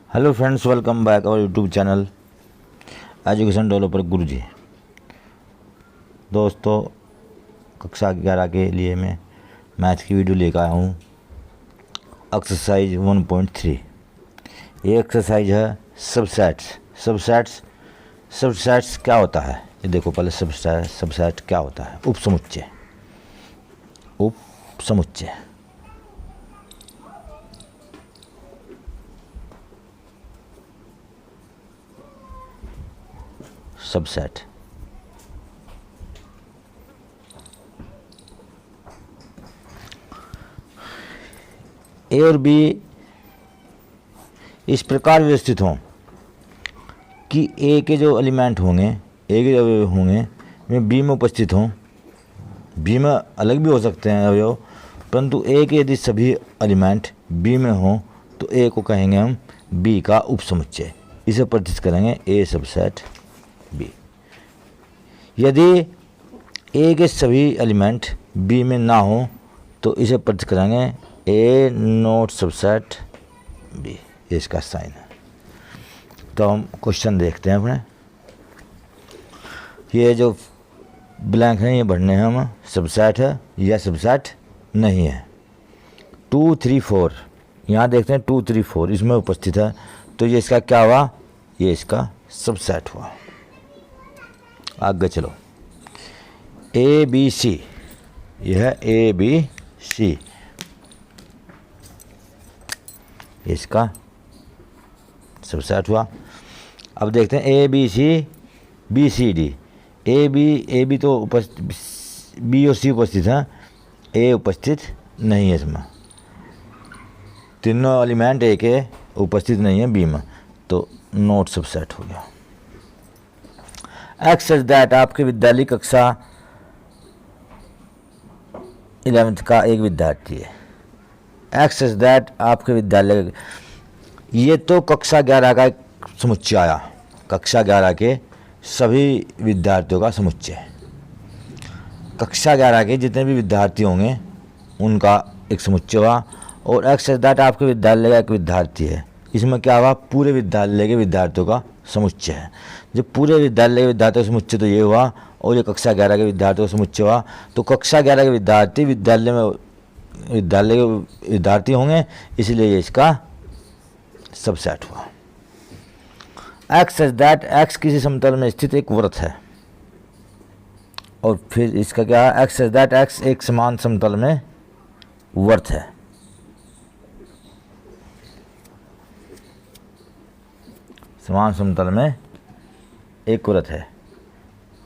Hello friends, welcome back our YouTube channel education developer Guruji. दोस्तों, कक्षा 11 के लिए मैं मैथ की वीडियो लेकर आया हूँ। एक्सरसाइज 1.3 ये एक्सरसाइज है सबसेट्स क्या होता है ये देखो। पहले सबसेट क्या होता है? उपसमुच्चय। सबसेट ए और बी इस प्रकार व्यवस्थित हों कि ए के जो एलिमेंट होंगे, ए के जो अवयव होंगे वे बी में उपस्थित हों। बी में अलग भी हो सकते हैं अवयव, परंतु ए के यदि सभी एलिमेंट बी में हों तो ए को कहेंगे हम बी का उपसमुच्चय। इसे प्रतिष्ठित करेंगे ए सबसेट बी। यदि ए के सभी एलिमेंट बी में ना हो तो इसे प्रतिष्ठित करेंगे ए नॉट सबसेट बी। ये इसका साइन है। तो हम क्वेश्चन देखते हैं अपने। ये जो ब्लैंक है ये भरने हैं हम। सबसेट है या सबसेट नहीं है। 2, 3, 4 यहाँ देखते हैं। 2, 3, 4 इसमें उपस्थित है तो ये इसका क्या हुआ? ये इसका सबसेट हुआ। आगे चलो। ए बी सी, यह है ए बी सी, इसका सबसेट हुआ। अब देखते हैं A B C D. A B तो उपस्थित, बी और सी उपस्थित हैं, ए उपस्थित नहीं है इसमें। तीनों एलिमेंट ए के उपस्थित नहीं है बी में, तो नॉट सबसेट हो गया। एक्स सच दैट आपके विद्यालय कक्षा 11th का एक विद्यार्थी है। एक्स सच दैट आपके विद्यालय, ये तो कक्षा 11 का एक समुच्चय आया। कक्षा 11 के सभी विद्यार्थियों का समुच्चय। कक्षा 11 के जितने भी विद्यार्थी होंगे उनका एक समुच्चय हुआ। और एक्स सच दैट आपके विद्यालय का एक विद्यार्थी है, इसमें क्या हुआ? पूरे विद्यालय के विद्यार्थियों का समुच्चय है। जब पूरे विद्यालय के विद्यार्थियों का समुच्चय तो ये हुआ, और ये कक्षा 11 के विद्यार्थियों का समुच्चय हुआ। तो कक्षा 11 के विद्यार्थी विद्यालय के विद्यार्थी होंगे, इसलिए ये इसका सबसेट हुआ। एक्स सच दैट एक्स किसी समतल में स्थित एक वृत्त है। और फिर इसका क्या है? एक्स सच दैट एक्स एक समान समतल में वृत्त है। समान समतल में एक वृत्त है,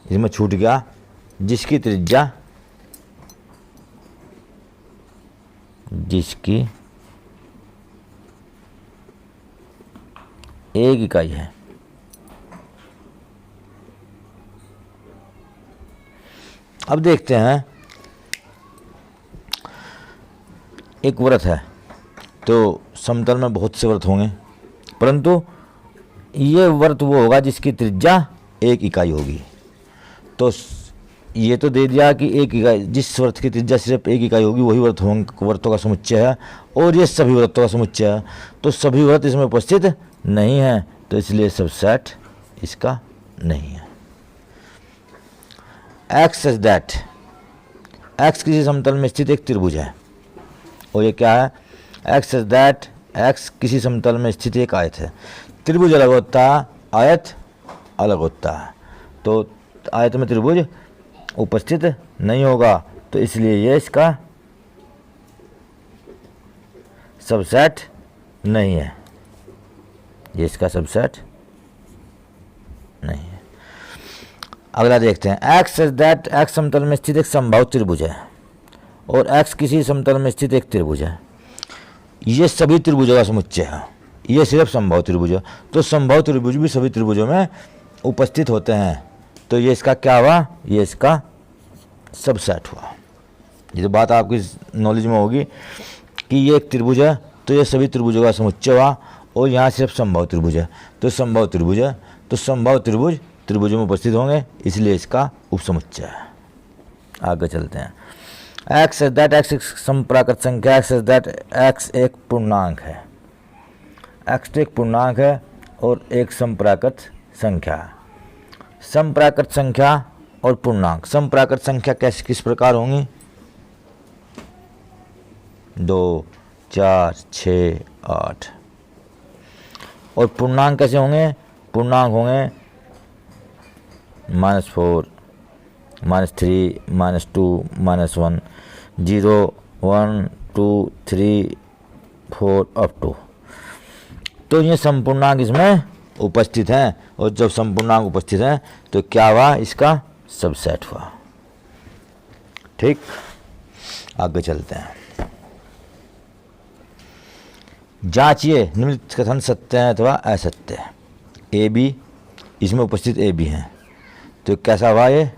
इसमें छूट गया, जिसकी त्रिज्या एक इकाई है। अब देखते हैं, एक वृत्त है तो समतल में बहुत से वृत्त होंगे, परंतु ये वृत्त वो होगा जिसकी त्रिज्या एक इकाई होगी। तो ये तो दे दिया कि एक इकाई, जिस वृत्त की त्रिज्या सिर्फ एक इकाई होगी वही वृत्तों का समुच्चय है, और ये सभी वृत्तों का समुच्चय है। तो सभी वृत्त इसमें उपस्थित नहीं है, तो इसलिए सबसेट इसका नहीं है। एक्स सच दैट एक्स किसी समतल में स्थित एक त्रिभुज है। और ये क्या है? एक्स सच दैट एक्स किसी समतल में स्थित एक आयत है। त्रिभुज अलग होता है, आयत अलग होता है। तो आयत में त्रिभुज उपस्थित नहीं होगा, तो इसलिए ये इसका सबसेट नहीं है। ये इसका सबसेट नहीं है। अगला देखते हैं। एक्स सच दैट एक्स समतल में स्थित एक समबाहु त्रिभुज है, और एक्स किसी समतल में स्थित एक त्रिभुज है। ये सभी त्रिभुजों का समुच्चय है, ये सिर्फ समबाहु त्रिभुज है। तो समबाहु त्रिभुज भी सभी त्रिभुजों में उपस्थित होते हैं, तो ये इसका क्या हुआ? ये इसका सबसेट हुआ। ये तो बात आपकी नॉलेज में होगी कि ये एक त्रिभुज है तो ये सभी त्रिभुजों का समुच्चय हुआ, और यहाँ सिर्फ समबाहु त्रिभुज है तो समबाहु त्रिभुज है, तो समबाहु त्रिभुज त्रिभुजों में उपस्थित होंगे, इसलिए इसका उपसमुच्चय है। आगे चलते हैं। एक्स सच दैट एक्स एक समप्राकृत संख्या, एक्स सच दैट एक्स एक पूर्णांक है। एक्स तो एक पूर्णांक है और एक समप्राकृत संख्या है। समप्राकृत संख्या और पूर्णांक, समप्राकृत संख्या कैसे किस प्रकार होंगी? 2, 4, 6, 8। और पूर्णांक कैसे होंगे? पूर्णांक होंगे -4, -3, -2, -1, 0, 1, 2, 3, 4 अप टू। तो ये संपूर्णांक इसमें उपस्थित हैं, और जब संपूर्णांक उपस्थित हैं तो क्या हुआ? इसका सबसेट हुआ। ठीक, आगे चलते हैं। जांचिए निम्नलिखित कथन सत्य है अथवा असत्य है। ए बी, इसमें उपस्थित ए बी हैं, तो कैसा हुआ? ये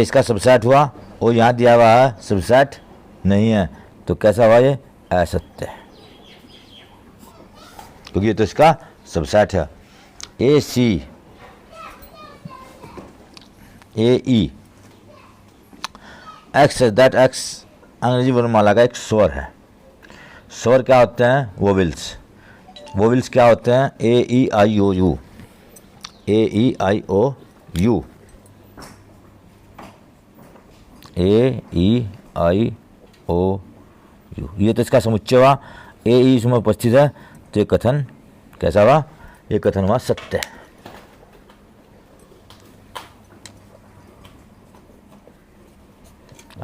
इसका सबसेट हुआ, और यहाँ दिया हुआ है सबसेट नहीं है, तो कैसा हुआ? ये असत्य है, क्योंकि ये तो इसका सबसेट है। ए सी, ए ई, एक्स दैट एक्स अंग्रेजी वर्णमाला का एक स्वर है। स्वर क्या होते हैं? वोवेल्स। वोवेल्स क्या होते हैं? A E I O U, A E I O U, A E I O U, ये तो इसका समुच्चय हुआ। ए ई इसमें उपस्थित है, तो ये कथन कैसा हुआ? ये कथन हुआ सत्य।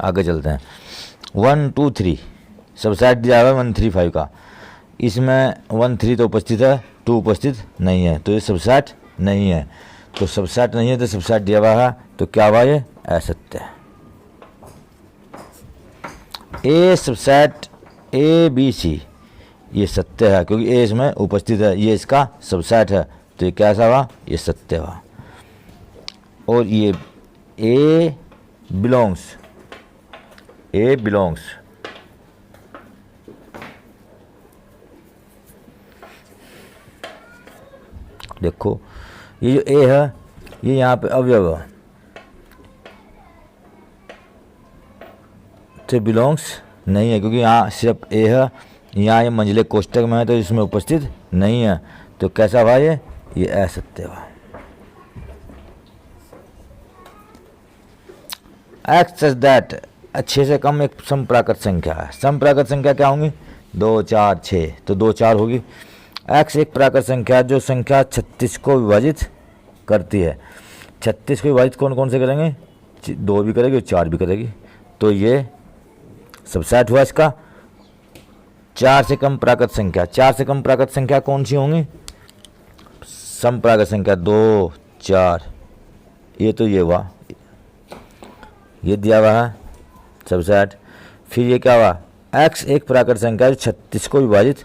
आगे चलते हैं। 1, 2, 3 सबसेट दिया हुआ है 1, 3, 5 का। इसमें 1, 3 तो उपस्थित है, 2 उपस्थित नहीं है, तो ये सबसेट नहीं है। तो सबसेट नहीं है तो सबसेट दिया हुआ है, तो क्या हुआ? ये असत्य है। ए सबसेट ए बी सी, ये सत्य है, क्योंकि ए इसमें उपस्थित है, ये इसका सबसेट है, तो ये कैसा हुआ? ये सत्य हुआ। और ये ए बिलोंग्स, ए बिलोंग्स, देखो ये जो ए है, ये यहाँ पे अवयव है, तो बिलोंग्स नहीं है, क्योंकि यहाँ सिर्फ ए है, यहाँ ये मंझले कोष्टक में है, तो इसमें उपस्थित नहीं है, तो कैसा हुआ? ये असत्य हुआ। एक्स सच दैट 6 से कम एक समप्राकृत संख्या है। समप्राकृत संख्या क्या होंगी? 2, 4, 6, तो 2, 4 होगी। एक्स एक प्राकृत संख्या जो संख्या 36 को विभाजित करती है। 36 को विभाजित कौन कौन से करेंगे? 2 भी करेगी और 4 भी करेगी, तो ये सबसेट हुआ इसका। 4 से कम प्राकृत संख्या, 4 से कम प्राकृत संख्या कौन सी होंगी? समप्राकृत संख्या 2, 4, ये तो ये हुआ, ये दिया हुआ है सबसेट। फिर ये क्या हुआ? एक्स एक प्राकृत संख्या जो 36 को विभाजित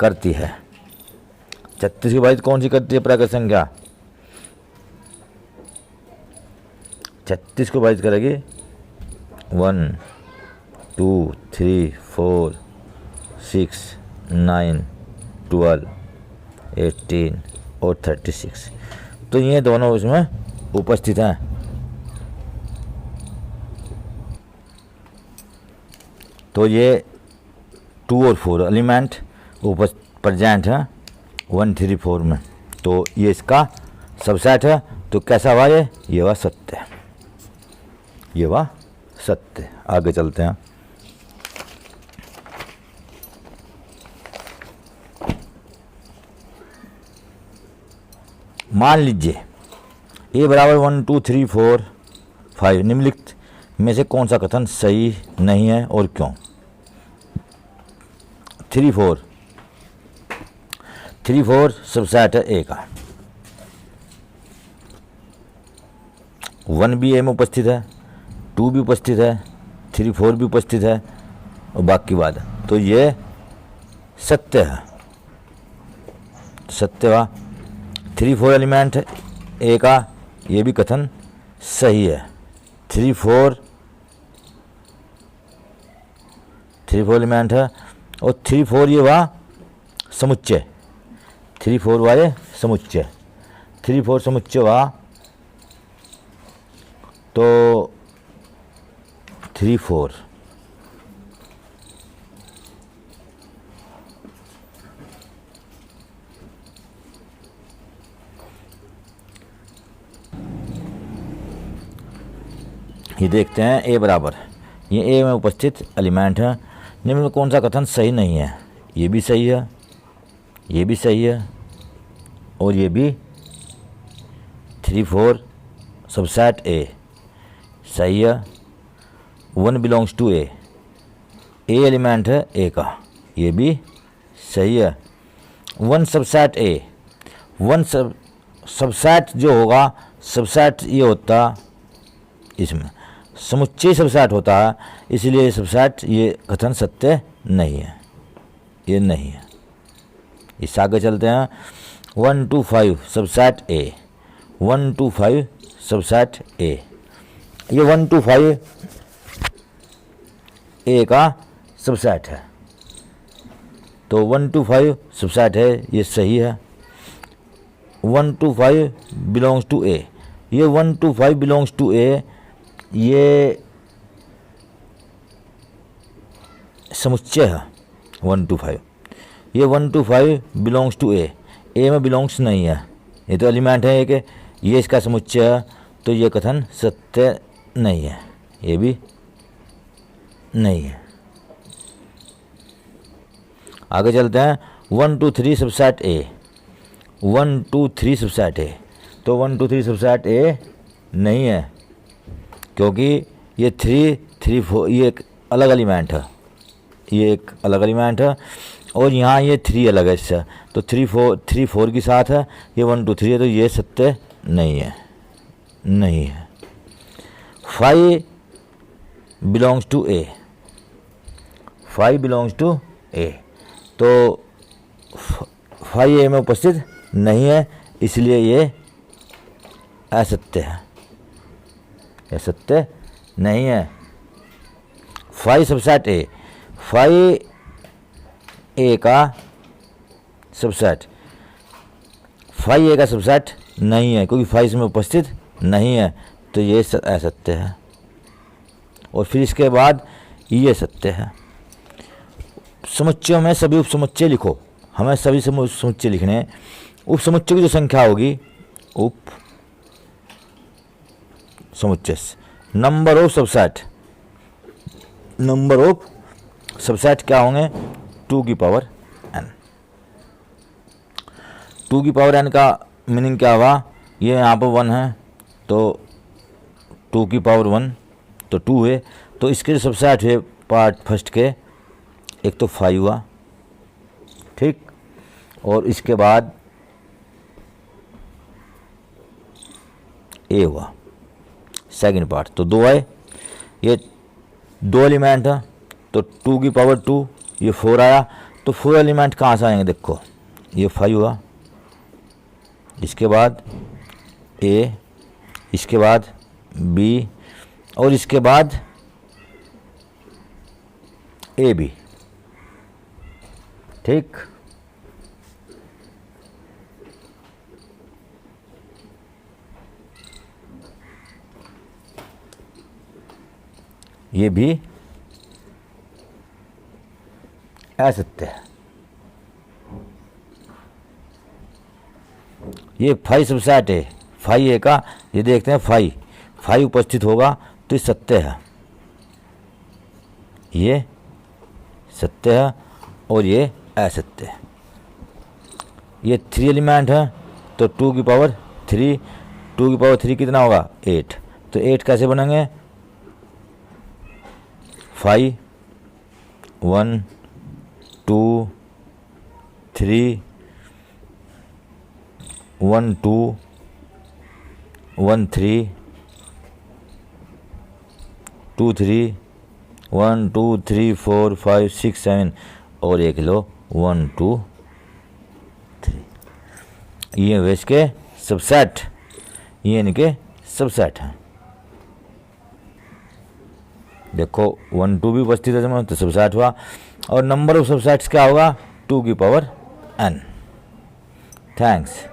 करती है। 36 को विभाजित कौन सी करती है प्राकृत संख्या? 36 को विभाजित करेगी 1, 2, 3, 4, 6, 9, 12, 18 और 36, तो ये दोनों उसमें उपस्थित हैं। तो ये 2 और 4 एलिमेंट प्रेजेंट है 1, 3, 4 में, तो ये इसका सबसेट है, तो कैसा हुआ? ये हुआ सत्य, ये हुआ सत्य। आगे चलते हैं। मान लीजिए ए बराबर 1, 2, 3, 4, 5 निम्नलिखित में से कौन सा कथन सही नहीं है और क्यों? 3, 4 सबसेट है ए का। 1 भी ए में उपस्थित है, 2 भी उपस्थित है, 3, 4 भी उपस्थित है, और बाकी बात है, तो ये सत्य है, सत्य हुआ। 3, 4 एलिमेंट है ए का, ये भी कथन सही है। 3, 4 एलिमेंट है, और 3, 4 ये हुआ समुच्चय, 3, 4 हुआ ये समुच्चय, 3, 4 समुच्चय हुआ, तो 3, 4 ये देखते हैं ए बराबर, ये ए में उपस्थित एलिमेंट है, निम्न में कौन सा कथन सही नहीं है? ये भी सही है, ये भी सही है, और ये भी 3 4 सबसेट ए सही है। 1 बिलोंग्स टू ए एलिमेंट है ए का, ये भी सही है। 1 सबसेट ए, 1 सबसेट जो होगा, सबसेट ये होता इसमें समुच्चय सबसेट होता है, इसलिए सबसेट ये कथन सत्य नहीं है, ये नहीं है। इससे आगे चलते हैं। 1 2 5 सबसेट ए, 1 2 5 सबसेट ए, ये 1 2 5 ए का सबसेट है, तो 1 2 5 सबसेट है, ये सही है। 1 2 5 बिलोंग्स टू ए, ये 1 2 5 बिलोंग्स टू ए, ये समुच्चय है 1 2 5, ये 1 2 5 बिलोंग्स टू ए में बिलोंग्स नहीं है, ये तो एलिमेंट है एक, ये इसका समुच्चय है, तो ये कथन सत्य नहीं है, ये भी नहीं है। आगे चलते हैं। 1 2 3 सबसेट ए, 1 2 3 सबसेट ए, तो 1 2 3 सबसेट ए नहीं है, क्योंकि ये 3 3 4 ये एक अलग एलिमेंट है, ये एक अलग एलिमेंट है, और यहाँ ये 3 अलग है इससे, तो 3 4 के साथ है, ये 1 2 3 है, तो ये सत्य नहीं है, नहीं है। 5 belongs to A, 5 belongs to A, तो 5 ए में उपस्थित नहीं है, इसलिए ये असत्य है, यह सत्य नहीं है। 5 सबसेट ए, 5 ए का सबसेट, 5 ए का सबसेट नहीं है, क्योंकि 5 इसमें उपस्थित नहीं है, तो ये असत्य है। और फिर इसके बाद ये सत्य है। समुच्चयों में सभी उपसमुच्चय लिखो, हमें सभी समुच्चय लिखने हैं। उपसमुच्चय की जो संख्या होगी, उप समुच्चय, number of subset, number of subset क्या होंगे? 2 की पावर n। 2 की पावर n का मीनिंग क्या हुआ? ये यहाँ पर 1 है, तो 2 की पावर 1 तो 2 है, तो इसके जो सबसेट है पार्ट फर्स्ट के, एक तो 5 हुआ, ठीक, और इसके बाद ए हुआ सेकंड पार्ट, तो 2 आए। ये 2 एलिमेंट है, तो 2 की पावर 2, ये 4 आया, तो 4 एलिमेंट कहाँ से आएंगे? देखो, ये 5 हुआ, इसके बाद ए, इसके बाद बी, और इसके बाद ए बी, ठीक। ये भी असत्य है। ये 5 सबसेट है, 5 ए का, ये देखते हैं 5 उपस्थित होगा, तो ये सत्य है, ये सत्य है, और ये असत्य है। ये 3 एलिमेंट है, तो 2 की पावर 3, 2 की पावर 3 कितना होगा? 8, तो 8 कैसे बनेंगे? 5 1 2 3 1 2 1 3 2 3 1 2 3 4 5 6 7, और एक लो 1 2 3, ये वे इसके सबसेट, ये इनके सबसेट हैं। देखो 1 2 भी उपस्थित है, तो सबसेट हुआ, और नंबर ऑफ सबसेट्स क्या होगा? 2 की पावर n। थैंक्स।